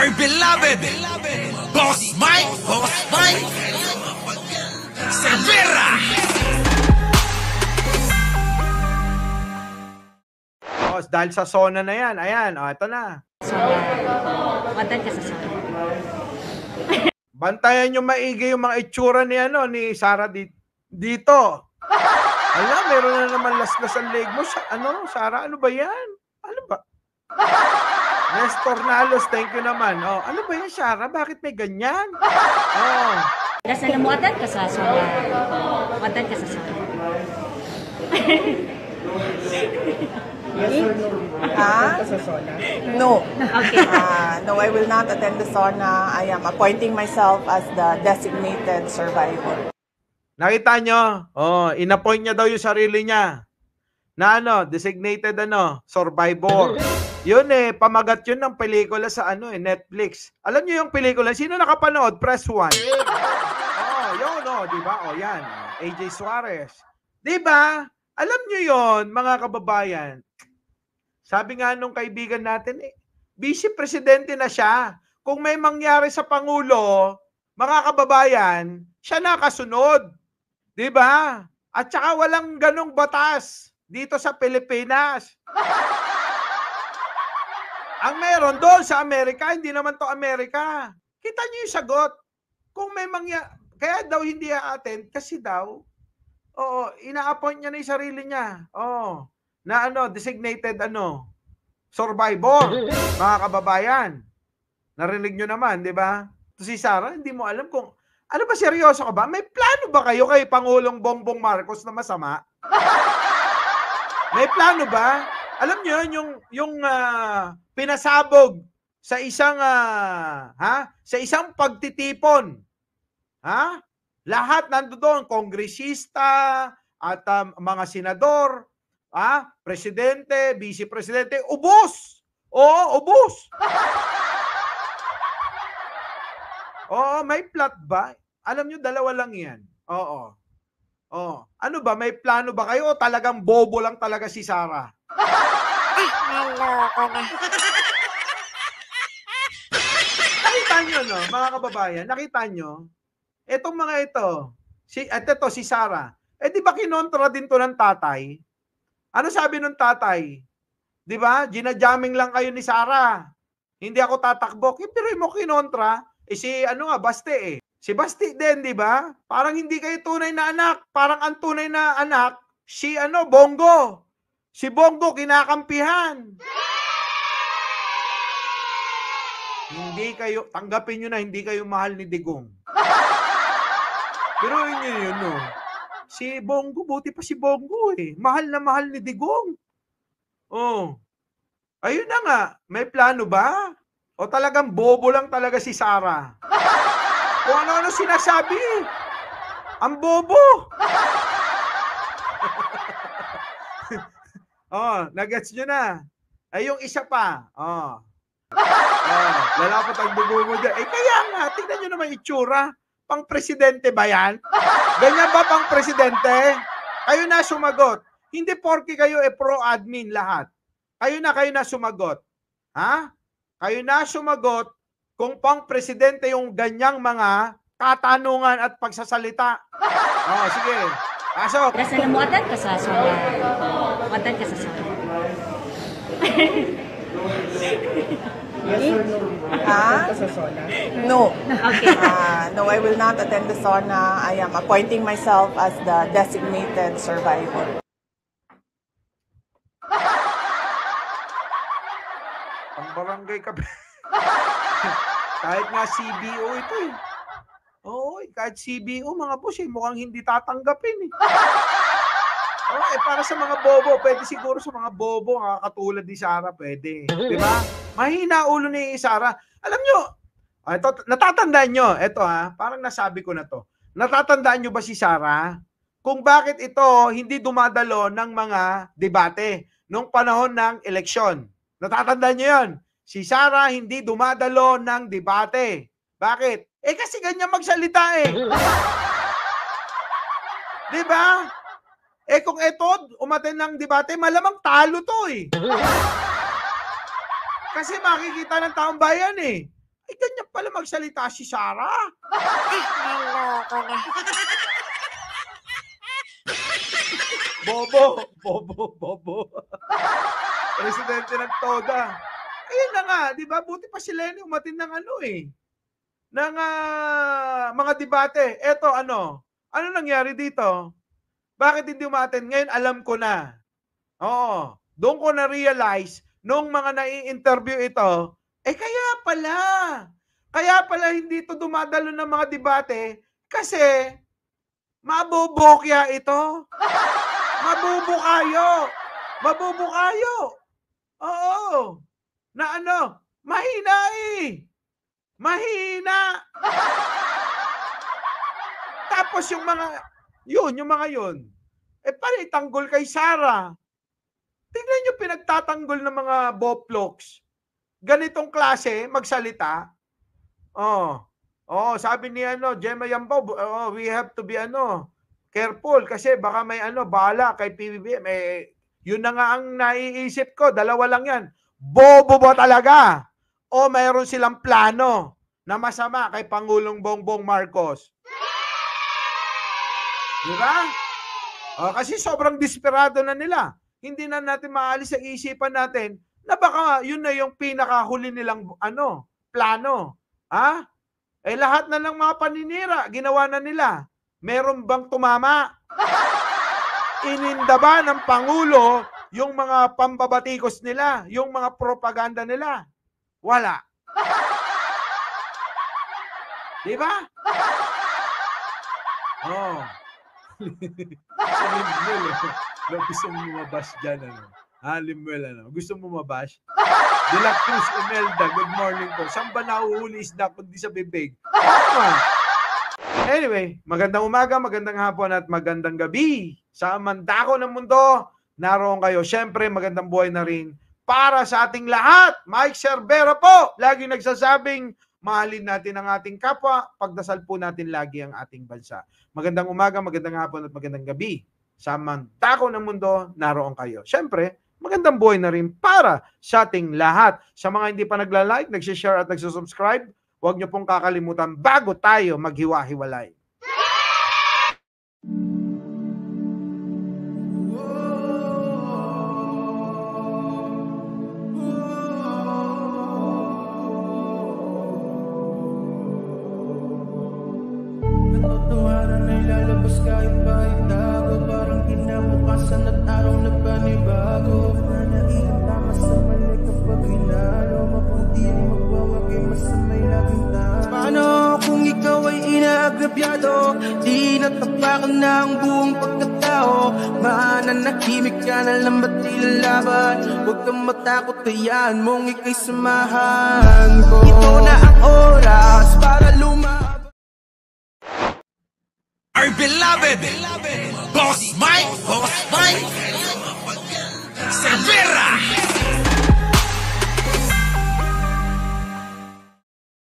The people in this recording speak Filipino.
my beloved Boss Mike Cervera. Oh, dahil sa zona na yan, ayan, ito na. Bantayan ka sa zona. Bantayan nyo maigi yung mga itsura ni Sara dito. Alam, meron na naman laslas ang leg mo. Sara, ano ba yan? Ano ba? Nestor Nalos, thank you naman. Oh, ano ba yan, Sara? Bakit may ganyan? Oh. Nasa namuatan ka sa zona. Bantayan ka sa zona. Yes or no? Sa sauna? No. Okay. No, I will not attend the sauna. I am appointing myself as the designated survivor. Nakita nyo? Oh, inappoint niya daw yung sarili niya. Na designated survivor. Yun pamagat yun ng pelikula sa Netflix. Alam niyo yung pelikula? Sino nakapanood? Press 1. Oh, yun di ba? Oh, yan. AJ Suarez. Di ba? Alam niyo yon, mga kababayan. Sabi nga nung kaibigan natin, vice presidente na siya. Kung may mangyari sa Pangulo, mga kababayan, siya nakasunod. Di ba? At saka walang ganong batas dito sa Pilipinas. Ang meron doon sa Amerika, hindi naman to Amerika. Kita niyo yung sagot. Kung may mangyari, kaya daw hindi a-attend kasi daw, ina-appoint niya na yung sarili niya. Na designated survivor, mga kababayan. Narinig nyo naman, di ba? So si Sara, hindi mo alam kung, ano ba, seryoso ka ba? May plano ba kayo kay Pangulong Bongbong Marcos na masama? May plano ba? Alam nyo, yung pinasabog sa isang, sa isang pagtitipon, lahat nandoon, kongresista at mga senador, presidente, vice-presidente, ubos! Oo, ubos! Oo, may plot ba? Alam nyo, dalawa lang yan. Oo. Ano ba, may plano ba kayo o talagang bobo lang talaga si Sara? Naloko na. Nakita nyo, mga kababayan, nakita nyo? Etong mga ito, si Sara, di ba kinontra din to ng tatay? Ano sabi ng tatay? Di ba? Ginajaming lang kayo ni Sara. Hindi ako tatakbo. Pero mo kinontra, Basti Si Basti din, di ba? Parang hindi kayo tunay na anak. Parang ang tunay na anak, si Bongo. Si Bongo kinakampihan. Hindi kayo, tanggapin nyo na, hindi kayo mahal ni Digong. Pero yun, si Bongo, buti pa si Bongo Mahal na mahal ni Digong. Ayun na nga, may plano ba? O talagang bobo lang talaga si Sara? O ano-ano sinasabi? Ang bobo! Nagets nyo na. Ay, yung isa pa. Lalapot ang dugo mo dyan. Kaya nga, tignan nyo naman itsura. Pang presidente ba yan? Ganyan ba pang presidente? Kayo na sumagot. Hindi porke kayo pro-admin lahat. Kayo na sumagot. Kayo na sumagot kung pang presidente yung ganyang mga katanungan at pagsasalita. Sige. Pasok. Nasa namuatan ka sa zona. Bantayan ka sa zona. Yes or no? Sa sauna? No. Okay. No, I will not attend the sauna. I am appointing myself as the designated survivor. Ang barangay ka. Kahit nga CBO ito Oo, kahit CBO, mga boss, mukhang hindi tatanggapin para sa mga bobo, pwede siguro sa mga bobo, katulad ni Sara, pwede. Di ba? Mahina ulo ni Sara. Alam nyo, natatandaan nyo, parang nasabi ko na to. Natatandaan nyo ba si Sara? Kung bakit ito hindi dumadalo ng mga debate nung panahon ng eleksyon. Natatandaan nyo yun? Si Sara hindi dumadalo ng debate. Bakit? Kasi ganyan magsalita Di ba? Kung eto, umaten ng debate, malamang talo to Kasi makikita ng taong bayan Ay, ganyan pala magsalita si Sarah. Naloko na. Bobo. Presidente ng Toda. Ayun na nga, di ba? Buti pa si Lenny umatin ng ng mga debate. Eto, ano nangyari dito? Bakit hindi umatin? Ngayon, alam ko na. Oo. Doon ko na-realize, nung mga nai-interview ito, kaya pala hindi ito dumadalo ng mga debate kasi mabubokya ito. Mabubukayo. Oo. Na mahina Mahina. Tapos yung mga yun, panitanggol kay Sarah. Tingnan nyo pinagtatanggol ng mga boploks. Ganitong klase, magsalita. Sabi ni Gemma Yambo, we have to be careful kasi baka may bahala kay PBBM. Yun na nga ang naiisip ko, dalawa lang yan. Bobo ba talaga? O mayroon silang plano na masama kay Pangulong Bongbong Marcos? Diba? Kasi sobrang desperado na nila. Hindi na natin maalis sa isipan natin na baka yun na yung pinakahuli nilang plano. Lahat na ng mga paninira, ginawa na nila. Meron bang tumama? Ininda ba ng Pangulo yung mga pambabatikos nila, yung mga propaganda nila? Wala. Diba? Gusto mo mabash dyan, Limuel, gusto mo mabash? De La Cruz Imelda, good morning po. Saan ba nahuhuli isda kundi sa bibig? Anyway, magandang umaga, magandang hapon at magandang gabi. Sa mandako ng mundo, naroon kayo. Siyempre, magandang buhay na rin para sa ating lahat. Mike Cervera po, lagi nagsasabing, mahalin natin ang ating kapwa, pagdasal po natin lagi ang ating bansa. Magandang umaga, magandang hapon at magandang gabi. Sa mandako ng mundo, naroon kayo. Siyempre, magandang buhay na rin para sa ating lahat. Sa mga hindi pa nagla-like, nagsishare at nagsusubscribe, huwag niyo pong kakalimutan bago tayo maghiwa-hiwalay. Katotohanan ay lalabas kahit pahitago, parang kinabukasan at araw na panibago. Nanailang tama sa mali kapag hinalo, mabuti ang magwawagay, masamay laging talo. Paano kung ikaw ay inaagrabyado, di natapakan na ang buong pagkatao? Mananahimik ka na lang ba't ilalaban? Huwag kang matakot, hayaan mong ika'y samahan ko. Ito na ang oras para lumaban. Our beloved Boss Mike Cervera.